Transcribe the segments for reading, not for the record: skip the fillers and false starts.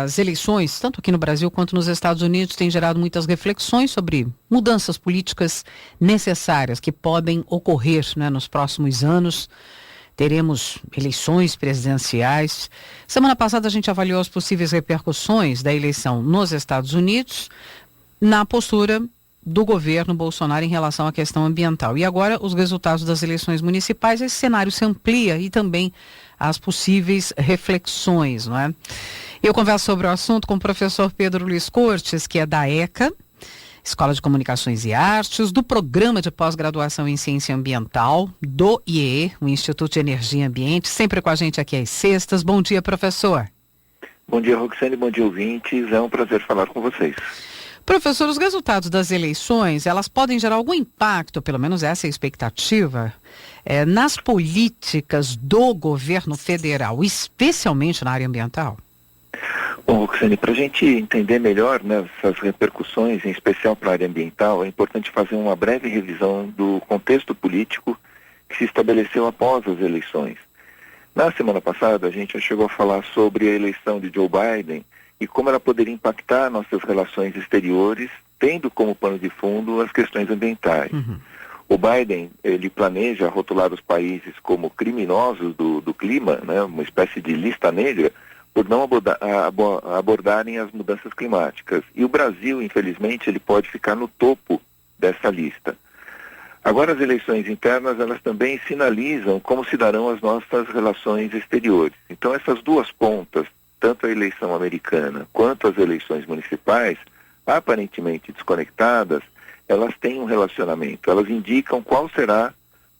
as eleições, tanto aqui no Brasil quanto nos Estados Unidos, têm gerado muitas reflexões sobre mudanças políticas necessárias que podem ocorrer, né, nos próximos anos. Teremos eleições presidenciais. Semana passada a gente avaliou as possíveis repercussões da eleição nos Estados Unidos na postura do governo Bolsonaro em relação à questão ambiental. E agora os resultados das eleições municipais, esse cenário se amplia e também as possíveis reflexões, não é? Eu converso sobre o assunto com o professor Pedro Luiz Cortes, que é da ECA, Escola de Comunicações e Artes, do Programa de Pós-Graduação em Ciência Ambiental, do IEE, o Instituto de Energia e Ambiente, sempre com a gente aqui às sextas. Bom dia, professor. Bom dia, Roxane, bom dia, ouvintes. É um prazer falar com vocês. Professor, os resultados das eleições, elas podem gerar algum impacto, pelo menos essa é a expectativa, nas políticas do governo federal, especialmente na área ambiental? Bom, Roxane, para a gente entender melhor, né, essas repercussões, em especial para a área ambiental, é importante fazer uma breve revisão do contexto político que se estabeleceu após as eleições. Na semana passada, a gente já chegou a falar sobre a eleição de Joe Biden e como ela poderia impactar nossas relações exteriores, tendo como pano de fundo as questões ambientais. O Biden, ele planeja rotular os países como criminosos do clima, né, uma espécie de lista negra, por não abordarem as mudanças climáticas. E o Brasil, infelizmente, ele pode ficar no topo dessa lista. Agora, as eleições internas, elas também sinalizam como se darão as nossas relações exteriores. Então, essas duas pontas, tanto a eleição americana quanto as eleições municipais, aparentemente desconectadas, elas têm um relacionamento. Elas indicam qual será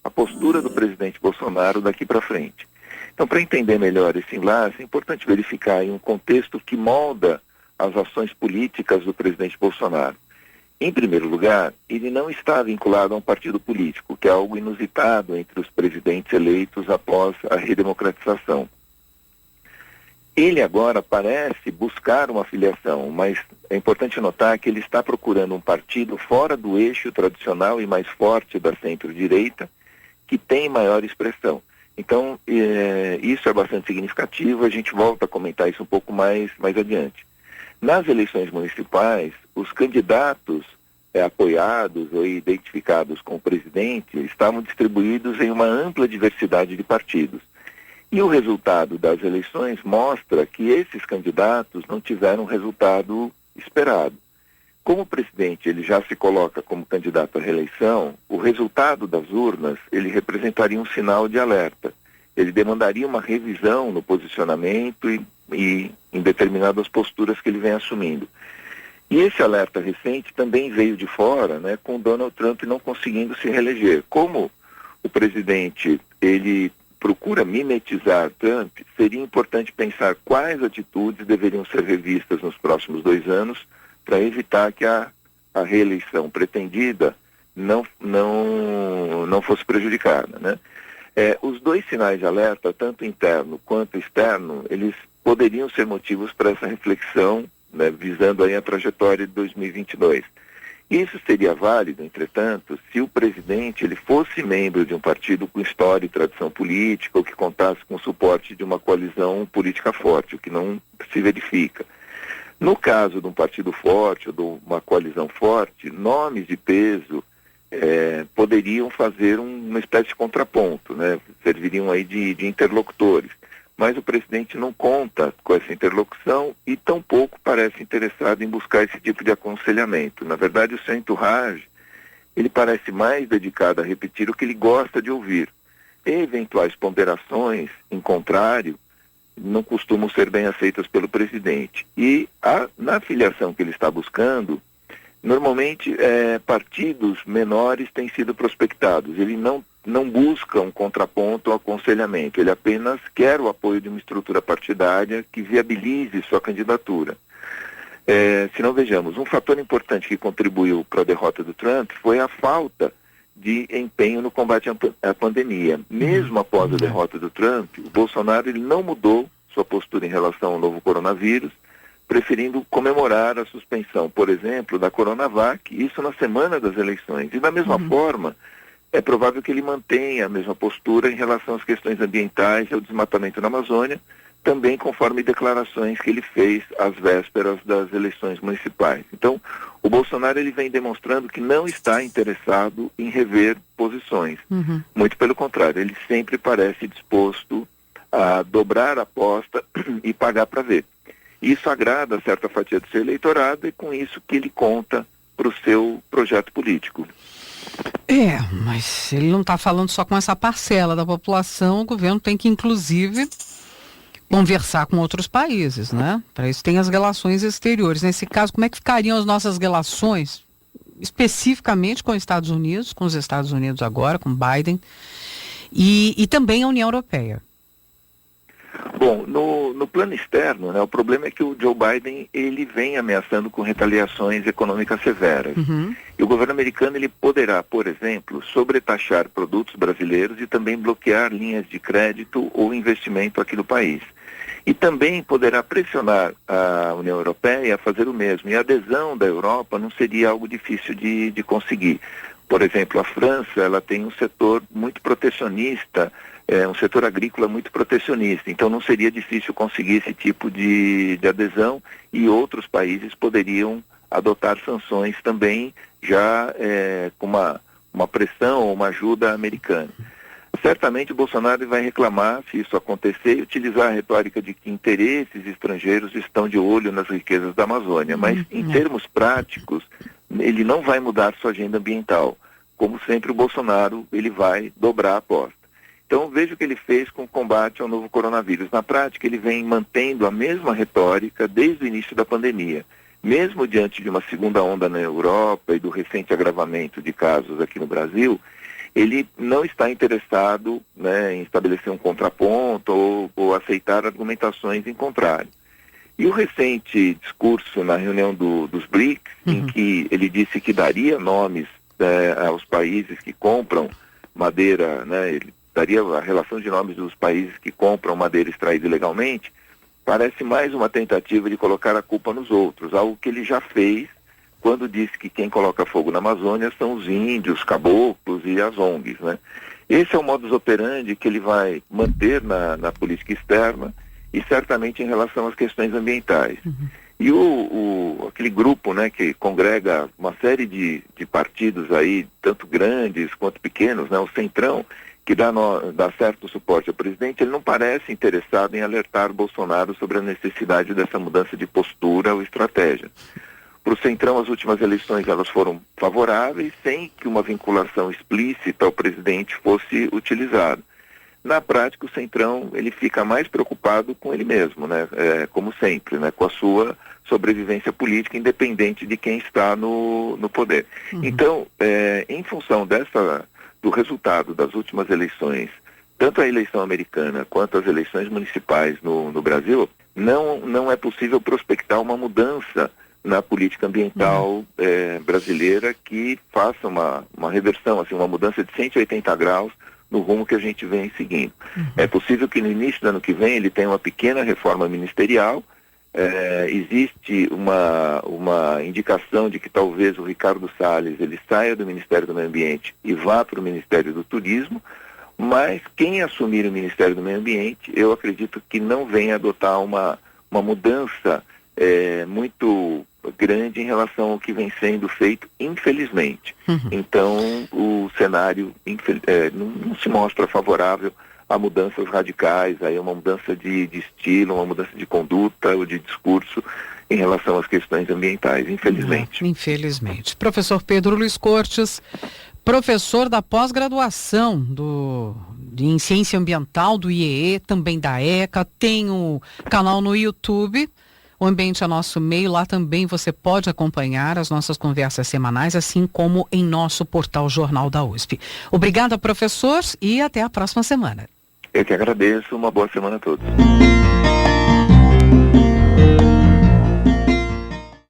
a postura do presidente Bolsonaro daqui para frente. Então, para entender melhor esse enlace, é importante verificar aí um contexto que molda as ações políticas do presidente Bolsonaro. Em primeiro lugar, ele não está vinculado a um partido político, que é algo inusitado entre os presidentes eleitos após a redemocratização. Ele agora parece buscar uma filiação, mas é importante notar que ele está procurando um partido fora do eixo tradicional e mais forte da centro-direita, que tem maior expressão. Então, isso é bastante significativo, a gente volta a comentar isso um pouco mais adiante. Nas eleições municipais, os candidatos apoiados ou identificados com o presidente estavam distribuídos em uma ampla diversidade de partidos. E o resultado das eleições mostra que esses candidatos não tiveram o resultado esperado. Como o presidente ele já se coloca como candidato à reeleição, o resultado das urnas ele representaria um sinal de alerta. Ele demandaria uma revisão no posicionamento e em determinadas posturas que ele vem assumindo. E esse alerta recente também veio de fora, né, com Donald Trump não conseguindo se reeleger. Como o presidente ele procura mimetizar Trump, seria importante pensar quais atitudes deveriam ser revistas nos próximos 2 anos para evitar que a reeleição pretendida não fosse prejudicada, né? Os dois sinais de alerta, tanto interno quanto externo, eles poderiam ser motivos para essa reflexão, né, visando aí a trajetória de 2022. Isso seria válido, entretanto, se o presidente ele fosse membro de um partido com história e tradição política ou que contasse com o suporte de uma coalizão política forte, o que não se verifica. No caso de um partido forte ou de uma coalizão forte, nomes de peso poderiam fazer uma espécie de contraponto, né? Serviriam aí de interlocutores. Mas o presidente não conta com essa interlocução e tampouco parece interessado em buscar esse tipo de aconselhamento. Na verdade, o seu entourage, ele parece mais dedicado a repetir o que ele gosta de ouvir. Eventuais ponderações, em contrário, não costumam ser bem aceitas pelo presidente. E na filiação que ele está buscando, normalmente partidos menores têm sido prospectados. Ele não busca um contraponto ou aconselhamento, ele apenas quer o apoio de uma estrutura partidária que viabilize sua candidatura. Se não vejamos, um fator importante que contribuiu para a derrota do Trump foi a falta de empenho no combate à pandemia. Mesmo após a derrota do Trump, o Bolsonaro ele não mudou sua postura em relação ao novo coronavírus, preferindo comemorar a suspensão, por exemplo, da Coronavac, isso na semana das eleições. E da mesma forma, é provável que ele mantenha a mesma postura em relação às questões ambientais e ao desmatamento na Amazônia, também conforme declarações que ele fez às vésperas das eleições municipais. Então, o Bolsonaro ele vem demonstrando que não está interessado em rever posições. Muito pelo contrário, ele sempre parece disposto a dobrar a aposta e pagar para ver. Isso agrada a certa fatia do seu eleitorado e com isso que ele conta para o seu projeto político. Mas ele não está falando só com essa parcela da população, o governo tem que, inclusive, conversar com outros países, né? Para isso tem as relações exteriores. Nesse caso, como é que ficariam as nossas relações, especificamente com os Estados Unidos agora, com Biden, e também a União Europeia? Bom, no plano externo, né, o problema é que o Joe Biden ele vem ameaçando com retaliações econômicas severas. E o governo americano ele poderá, por exemplo, sobretaxar produtos brasileiros e também bloquear linhas de crédito ou investimento aqui no país. E também poderá pressionar a União Europeia a fazer o mesmo. E a adesão da Europa não seria algo difícil de conseguir. Por exemplo, a França ela tem um setor muito protecionista, um setor agrícola muito protecionista, então não seria difícil conseguir esse tipo de adesão e outros países poderiam adotar sanções também já com uma pressão ou uma ajuda americana. Certamente o Bolsonaro vai reclamar, se isso acontecer, e utilizar a retórica de que interesses estrangeiros estão de olho nas riquezas da Amazônia, mas em termos práticos, ele não vai mudar sua agenda ambiental. Como sempre, o Bolsonaro ele vai dobrar a aposta. Então, veja o que ele fez com o combate ao novo coronavírus. Na prática, ele vem mantendo a mesma retórica desde o início da pandemia. Mesmo diante de uma segunda onda na Europa e do recente agravamento de casos aqui no Brasil, ele não está interessado, né, em estabelecer um contraponto ou aceitar argumentações em contrário. E o recente discurso na reunião dos BRICS, em que ele disse que daria nomes aos países que compram madeira, né, ele daria a relação de nomes dos países que compram madeira extraída ilegalmente, parece mais uma tentativa de colocar a culpa nos outros, algo que ele já fez quando disse que quem coloca fogo na Amazônia são os índios, caboclos e as ONGs, né? Esse é o modus operandi que ele vai manter na política externa e certamente em relação às questões ambientais. E aquele grupo, né, que congrega uma série de partidos aí, tanto grandes quanto pequenos, né, o Centrão, que dá certo suporte ao presidente, ele não parece interessado em alertar Bolsonaro sobre a necessidade dessa mudança de postura ou estratégia. Para o Centrão, as últimas eleições elas foram favoráveis, sem que uma vinculação explícita ao presidente fosse utilizada. Na prática, o Centrão ele fica mais preocupado com ele mesmo, né? Como sempre, né? Com a sua sobrevivência política, independente de quem está no poder. Então, em função do resultado das últimas eleições, tanto a eleição americana quanto as eleições municipais no Brasil, não é possível prospectar uma mudança na política ambiental brasileira que faça uma reversão, assim, uma mudança de 180 graus no rumo que a gente vem seguindo. É possível que no início do ano que vem ele tenha uma pequena reforma ministerial. Existe uma indicação de que talvez o Ricardo Salles ele saia do Ministério do Meio Ambiente e vá para o Ministério do Turismo, mas quem assumir o Ministério do Meio Ambiente, eu acredito que não venha adotar uma mudança muito grande em relação ao que vem sendo feito, infelizmente. Então, o cenário não se mostra favorável a mudanças radicais, aí uma mudança de estilo, uma mudança de conduta ou de discurso em relação às questões ambientais, infelizmente. Infelizmente. Professor Pedro Luiz Cortes, professor da pós-graduação em Ciência Ambiental do IEE, também da ECA, tem o canal no YouTube, O Ambiente é Nosso Meio, lá também você pode acompanhar as nossas conversas semanais, assim como em nosso portal Jornal da USP. Obrigada, professor, e até a próxima semana. Eu que agradeço, uma boa semana a todos.